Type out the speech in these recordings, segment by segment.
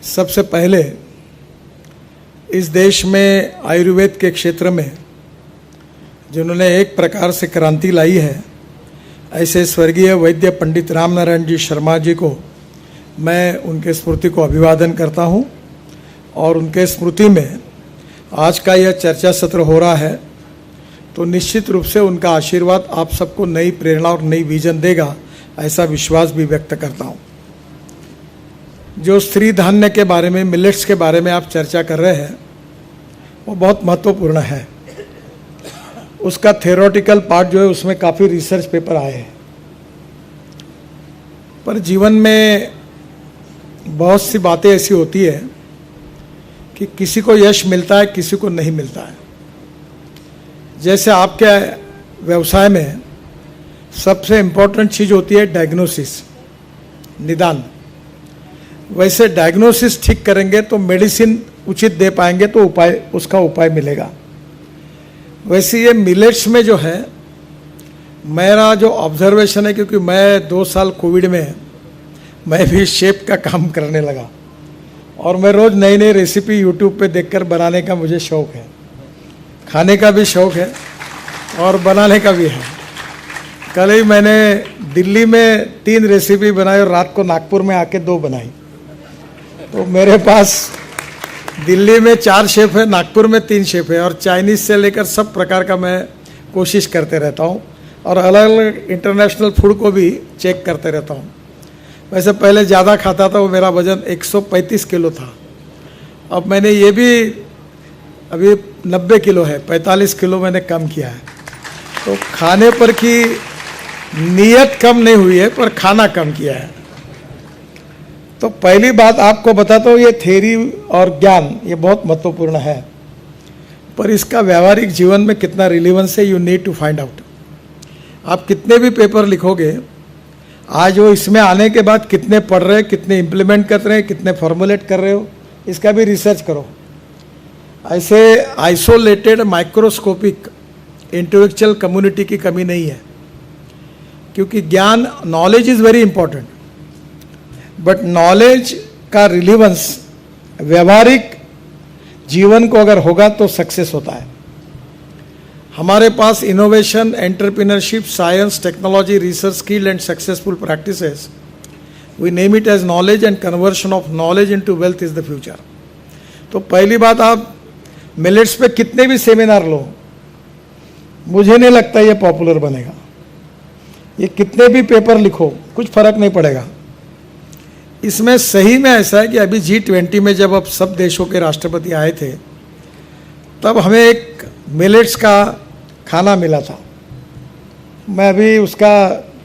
सबसे पहले इस देश में आयुर्वेद के क्षेत्र में जिन्होंने एक प्रकार से क्रांति लाई है, ऐसे स्वर्गीय वैद्य पंडित राम नारायण जी शर्मा जी को मैं उनके स्मृति को अभिवादन करता हूं। और उनके स्मृति में आज का यह चर्चा सत्र हो रहा है, तो निश्चित रूप से उनका आशीर्वाद आप सबको नई प्रेरणा और नई विजन देगा, ऐसा विश्वास भी व्यक्त करता हूं। जो स्त्री धान्य के बारे में, मिलेट्स के बारे में आप चर्चा कर रहे हैं, वो बहुत महत्वपूर्ण है। उसका थ्योरेटिकल पार्ट जो है उसमें काफ़ी रिसर्च पेपर आए हैं, पर जीवन में बहुत सी बातें ऐसी होती है कि किसी को यश मिलता है, किसी को नहीं मिलता है। जैसे आपके व्यवसाय में सबसे इम्पोर्टेंट चीज़ होती है डायग्नोसिस, निदान। वैसे डायग्नोसिस ठीक करेंगे तो मेडिसिन उचित दे पाएंगे, तो उसका उपाय मिलेगा। वैसे ये मिलेट्स में जो है, मेरा जो ऑब्जर्वेशन है, क्योंकि मैं 2 साल कोविड में मैं भी शेफ का काम करने लगा और मैं रोज़ नई नई रेसिपी यूट्यूब पे देखकर बनाने का मुझे शौक़ है। खाने का भी शौक़ है और बनाने का भी है। कल ही मैंने दिल्ली में 3 रेसिपी बनाई और रात को नागपुर में आके 2 बनाई। तो मेरे पास दिल्ली में 4 शेफ़ है, नागपुर में 3 शेफ़ है, और चाइनीज़ से लेकर सब प्रकार का मैं कोशिश करते रहता हूँ और अलग अलग इंटरनेशनल फूड को भी चेक करते रहता हूँ। वैसे पहले ज़्यादा खाता था, वो मेरा वज़न 135 किलो था। अब मैंने ये भी अभी 90 किलो है, 45 किलो मैंने कम किया है। तो खाने पर की नीयत कम नहीं हुई है, पर खाना कम किया है। तो पहली बात आपको बताता हूँ, ये थ्योरी और ज्ञान ये बहुत महत्वपूर्ण है, पर इसका व्यावहारिक जीवन में कितना रिलेवेंस है, you need to find out. आप कितने भी पेपर लिखोगे, आज वो इसमें आने के बाद कितने पढ़ रहे हैं, कितने इम्प्लीमेंट कर रहे हैं, कितने फॉर्मुलेट कर रहे हो, इसका भी रिसर्च करो। ऐसे आइसोलेटेड माइक्रोस्कोपिक इंटेलेक्चुअल कम्युनिटी की कमी नहीं है, क्योंकि ज्ञान, knowledge is very important, but knowledge का रिलेवेंस व्यवहारिक जीवन को अगर होगा तो सक्सेस होता है। हमारे पास innovation, entrepreneurship, science, technology, research, skill and successful practices, we name it as knowledge, and conversion of knowledge into wealth is the future. तो पहली बात, आप मिलेट्स पे कितने भी सेमिनार लो, मुझे नहीं लगता ये पॉपुलर बनेगा। ये कितने भी पेपर लिखो, कुछ फर्क नहीं पड़ेगा। इसमें सही में ऐसा है कि अभी G20 में जब अब सब देशों के राष्ट्रपति आए थे, तब हमें एक मिलेट्स का खाना मिला था। मैं अभी उसका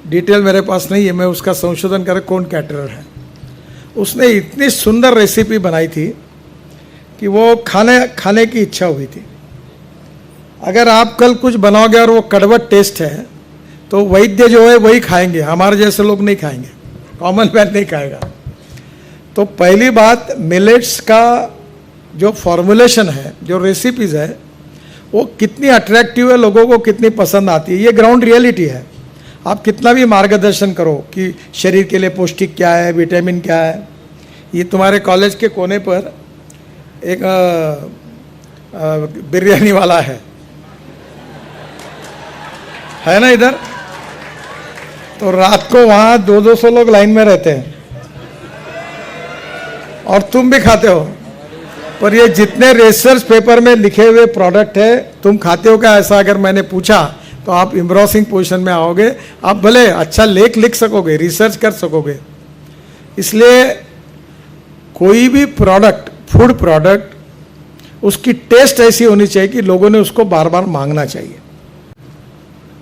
डिटेल मेरे पास नहीं है, मैं उसका संशोधन कर कौन कैटरर है। उसने इतनी सुंदर रेसिपी बनाई थी कि वो खाने की इच्छा हुई थी। अगर आप कल कुछ बनाओगे और वो कड़वट टेस्ट है, तो वैद्य जो है वही खाएंगे, हमारे जैसे लोग नहीं खाएंगे, कॉमन मैन नहीं खाएगा। तो पहली बात, मिलेट्स का जो फॉर्मुलेशन है, जो रेसिपीज़ है, वो कितनी अट्रैक्टिव है, लोगों को कितनी पसंद आती है, ये ग्राउंड रियलिटी है। आप कितना भी मार्गदर्शन करो कि शरीर के लिए पौष्टिक क्या है, विटामिन क्या है। ये तुम्हारे कॉलेज के कोने पर एक बिरयानी वाला है ना इधर, तो रात को वहाँ 200-200 लोग लाइन में रहते हैं और तुम भी खाते हो। पर ये जितने रिसर्च पेपर में लिखे हुए प्रोडक्ट है, तुम खाते हो क्या? ऐसा अगर मैंने पूछा तो आप एम्ब्रोसिंग पोजीशन में आओगे। आप भले अच्छा लेख लिख सकोगे, रिसर्च कर सकोगे। इसलिए कोई भी प्रोडक्ट, फूड प्रोडक्ट, उसकी टेस्ट ऐसी होनी चाहिए कि लोगों ने उसको बार बार मांगना चाहिए।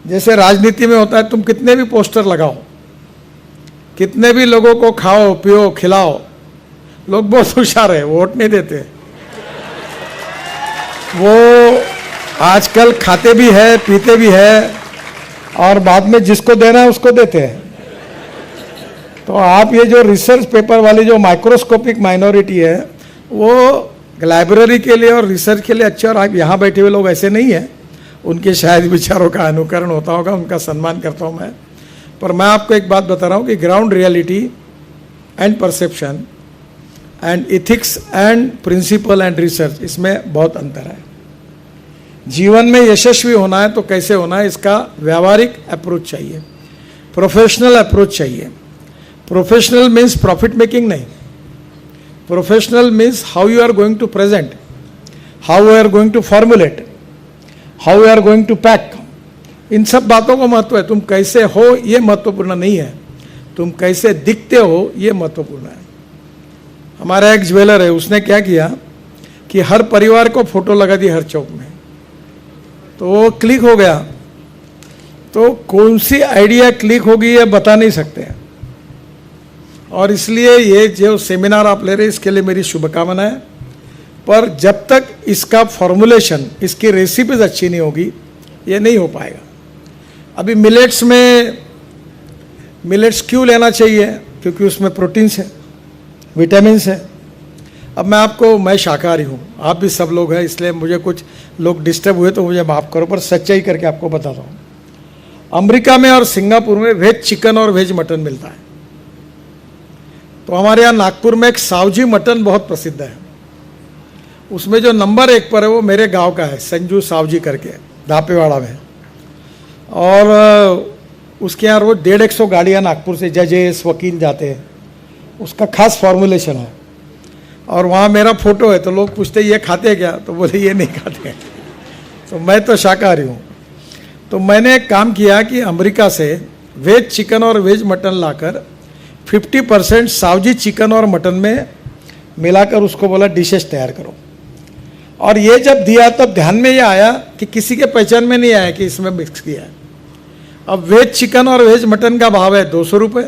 जैसे राजनीति में होता है, तुम कितने भी पोस्टर लगाओ, कितने भी लोगों को खाओ, पियो, खिलाओ, लोग बहुत होशियार है, वोट नहीं देते। वो आजकल खाते भी है, पीते भी है, और बाद में जिसको देना है उसको देते हैं। तो आप ये जो रिसर्च पेपर वाली जो माइक्रोस्कोपिक माइनॉरिटी है, वो लाइब्रेरी के लिए और रिसर्च के लिए अच्छे, और आप यहाँ बैठे हुए लोग ऐसे नहीं हैं, उनके शायद विचारों का अनुकरण होता होगा, उनका सम्मान करता हूँ मैं। पर मैं आपको एक बात बता रहा हूँ कि ground reality and perception and ethics and principle and research, इसमें बहुत अंतर है। जीवन में यशस्वी होना है तो कैसे होना है, इसका व्यावहारिक अप्रोच चाहिए, प्रोफेशनल अप्रोच चाहिए। प्रोफेशनल मीन्स प्रॉफिट मेकिंग नहीं, professional means how you are going to present, how you are going to formulate, how you are going to pack, इन सब बातों का महत्व है। तुम कैसे हो ये महत्वपूर्ण नहीं है, तुम कैसे दिखते हो ये महत्वपूर्ण है। हमारा एक ज्वेलर है, उसने क्या किया कि हर परिवार को फोटो लगा दी हर चौक में, तो वो क्लिक हो गया। तो कौन सी आइडिया क्लिक होगी ये बता नहीं सकते, और इसलिए ये जो सेमिनार आप ले रहे हैं इसके लिए मेरी शुभकामनाएं। पर जब तक इसका फॉर्मुलेशन, इसकी रेसिपीज अच्छी नहीं होगी ये नहीं हो पाएगा। अभी मिलेट्स में, मिलेट्स क्यों लेना चाहिए, क्योंकि उसमें प्रोटीन्स है, विटामिन्स है। अब मैं शाकाहारी हूँ, आप भी सब लोग हैं, इसलिए मुझे कुछ लोग डिस्टर्ब हुए तो मुझे माफ़ करो, पर सच्चाई करके आपको बताता हूँ। अमेरिका में और सिंगापुर में वेज चिकन और वेज मटन मिलता है। तो हमारे यहाँ नागपुर में एक सावजी मटन बहुत प्रसिद्ध है, उसमें जो नंबर 1 पर है वो मेरे गांव का है, संजू सावजी करके, धापेवाड़ा में। और उसके यहाँ रोज 150 गाड़ियाँ नागपुर से जजेस वकील जाते हैं, उसका खास फॉर्मुलेशन है। और वहाँ मेरा फोटो है, तो लोग पूछते ये खाते हैं क्या, तो बोले ये नहीं खाते हैं। तो मैं तो शाकाहारी हूँ। तो मैंने एक काम किया कि अमेरिका से वेज चिकन और वेज मटन लाकर 50% सावजी चिकन और मटन में मिलाकर उसको बोला डिशेस तैयार करो। और ये जब दिया तब ध्यान में ये आया कि किसी के पहचान में नहीं आया कि इसमें मिक्स किया है। अब वेज चिकन और वेज मटन का भाव है 200 रुपये,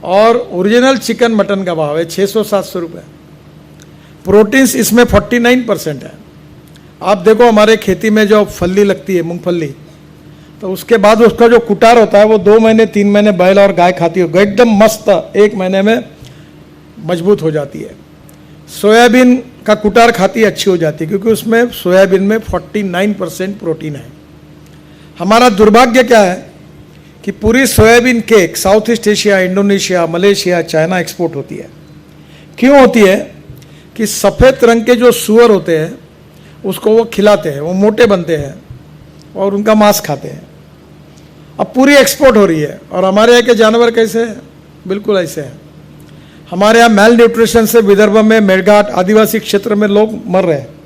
और ओरिजिनल चिकन मटन का भाव है 600-700 रुपये। प्रोटीन्स इसमें 49% है। आप देखो हमारे खेती में जो फली लगती है, मूंगफली, तो उसके बाद उसका जो कुटार होता है वो 2 महीने 3 महीने बैल और गाय खाती है, एकदम मस्त 1 महीने में मजबूत हो जाती है। सोयाबीन का कुटार खाती है, अच्छी हो जाती है, क्योंकि उसमें सोयाबीन में 49% प्रोटीन है। हमारा दुर्भाग्य क्या है कि पूरी soybean cake south east Asia, Indonesia, Malaysia, China export होती है। क्यों होती है कि सफ़ेद रंग के जो सूअर होते हैं उसको वो खिलाते हैं, वो मोटे बनते हैं और उनका मांस खाते हैं। अब पूरी एक्सपोर्ट हो रही है, और हमारे यहाँ के जानवर कैसे हैं, बिल्कुल ऐसे हैं। हमारे यहाँ मेल न्यूट्रिशन से विदर्भ में, मेड़घाट आदिवासी क्षेत्र में लोग मर रहे हैं।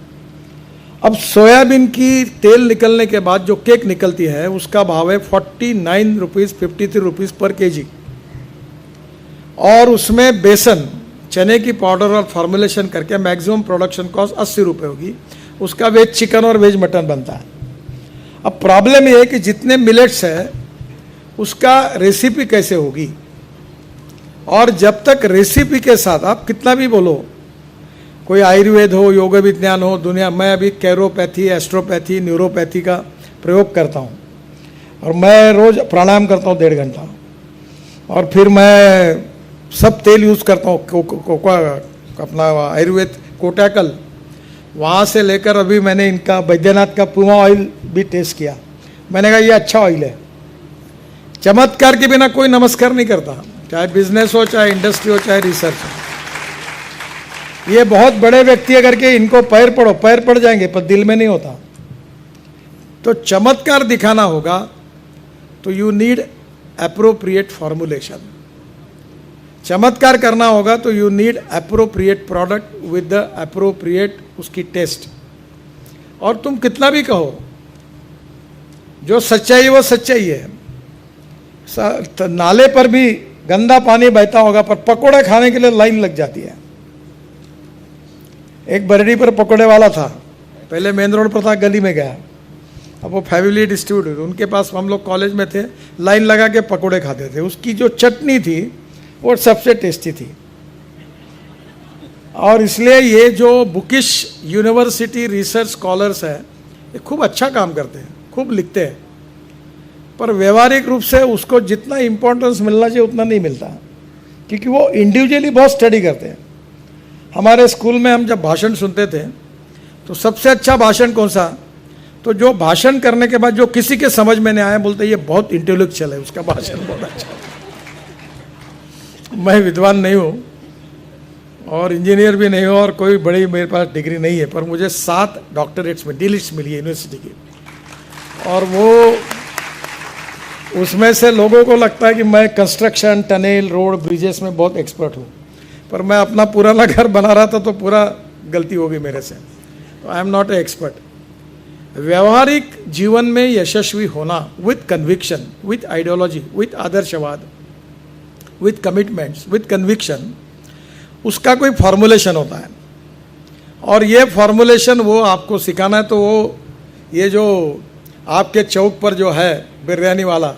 अब सोयाबीन की तेल निकलने के बाद जो केक निकलती है उसका भाव है 49 रुपीज़ 53 रुपीज़ पर केजी, और उसमें बेसन, चने की पाउडर और फॉर्मुलेशन करके मैक्सिमम प्रोडक्शन कॉस्ट 80 रुपये होगी। उसका वेज चिकन और वेज मटन बनता है। अब प्रॉब्लम ये है कि जितने मिलेट्स है उसका रेसिपी कैसे होगी, और जब तक रेसिपी के साथ आप कितना भी बोलो, कोई आयुर्वेद हो, योग विज्ञान हो, दुनिया, मैं अभी कैरोपैथी, एस्ट्रोपैथी, न्यूरोपैथी का प्रयोग करता हूँ, और मैं रोज़ प्राणायाम करता हूँ 1.5 घंटा, और फिर मैं सब तेल यूज़ करता हूँ, अपना आयुर्वेद कोटाकल, वहाँ से लेकर अभी मैंने इनका बैद्यनाथ का पुमा ऑयल भी टेस्ट किया। मैंने कहा ये अच्छा ऑयल है। चमत्कार के बिना कोई नमस्कार नहीं करता, चाहे बिजनेस हो, चाहे इंडस्ट्री हो, चाहे रिसर्च हो। ये बहुत बड़े व्यक्ति अगर के इनको पैर पड़ो, पैर पड़ जाएंगे, पर दिल में नहीं होता। तो चमत्कार दिखाना होगा तो यू नीड एप्रोप्रिएट फॉर्मुलेशन। चमत्कार करना होगा तो you need appropriate product with the appropriate उसकी टेस्ट। और तुम कितना भी कहो, जो सच्चाई वो सच्चाई है। नाले पर भी गंदा पानी बहता होगा, पर पकोड़े खाने के लिए लाइन लग जाती है। एक बरड़ी पर पकोड़े वाला था, पहले मेन रोड पर था, गली में गया, अब वो फैमिली डिस्ट्रीब्यूटर, उनके पास हम लोग कॉलेज में थे, लाइन लगा के पकोड़े खाते थे। उसकी जो चटनी थी वो सबसे टेस्टी थी। और इसलिए ये जो बुकिश यूनिवर्सिटी रिसर्च स्कॉलर्स है, ये खूब अच्छा काम करते हैं, खूब लिखते हैं, पर व्यवहारिक रूप से उसको जितना इम्पोर्टेंस मिलना चाहिए उतना नहीं मिलता, क्योंकि वो इंडिविजुअली बहुत स्टडी करते हैं। हमारे स्कूल में हम जब भाषण सुनते थे तो सबसे अच्छा भाषण कौन सा, तो जो भाषण करने के बाद जो किसी के समझ में नहीं आया, बोलते ये बहुत इंटेलेक्चुअल है, उसका भाषण बहुत अच्छा है। मैं विद्वान नहीं हूँ, और इंजीनियर भी नहीं हूँ और कोई बड़ी मेरे पास डिग्री नहीं है, पर मुझे 7 डॉक्टरेट्स में डीलिट्स मिली है यूनिवर्सिटी की। और वो उसमें से लोगों को लगता है कि मैं कंस्ट्रक्शन, टनल, रोड, ब्रिजेस में बहुत एक्सपर्ट हूँ, पर मैं अपना पुराना घर बना रहा था तो पूरा गलती हो गई मेरे से। तो I am not a expert. व्यवहारिक जीवन में यशस्वी होना with conviction, with ideology, with आदर्शवाद, विथ कमिटमेंट्स, विथ कन्विक्शन, उसका कोई फॉर्मुलेशन होता है। और ये फॉर्मुलेशन वो आपको सिखाना है। तो वो ये जो आपके चौक पर जो है बिरयानी वाला,